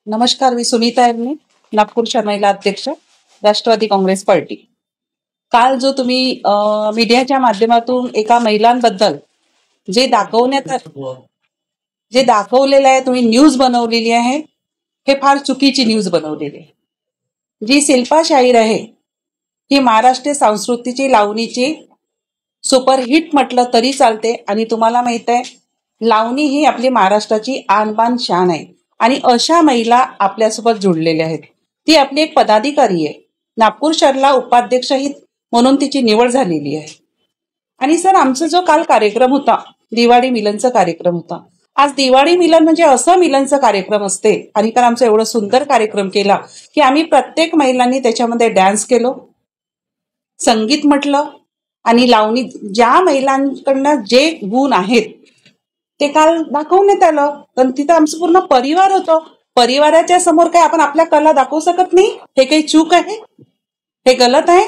नमस्कार, मी सुनीता यांनी नागपूरच्या महिला अध्यक्ष, राष्ट्रवादी काँग्रेस पार्टी. काल जो तुम्ही मीडियाच्या माध्यमातून एका महिलांबद्दल जे दाखवलेलं आहे, तुम्ही न्यूज बनवलेली आहे, हे फार चुकीची न्यूज बनवलेली आहे. जी शिल्पा शाहीर आहे ही महाराष्ट्र संस्कृतीची लावणीची सुपरहिट म्हटलं तरी चालते. आणि तुम्हाला माहित आहे, लावणी ही आपली महाराष्ट्राची आणबान शान आहे आणि अशा महिला आपल्यासोबत जुळलेल्या आहेत. ती आपली एक पदाधिकारी आहे. नागपूर शहराला उपाध्यक्षही म्हणून तिची निवड झालेली आहे. आणि सर, आमचा जो काल कार्यक्रम होता, दिवाळी मिलनचा कार्यक्रम होता. आज दिवाळी मिलन म्हणजे असं मिलनचा कार्यक्रम असते. आणि तर आमचा एवढा सुंदर कार्यक्रम केला की आम्ही प्रत्येक महिलांनी त्याच्यामध्ये डान्स केलो, संगीत म्हटलं आणि लावणी. ज्या महिलांकडनं जे गुण आहेत ते काल दाखवण्यात आलं. पण तिथं आमचं पूर्ण परिवार होतं. परिवाराच्या समोर काय आपण आपल्या कला दाखवू शकत नाही? हे काही चूक आहे? हे गलत आहे?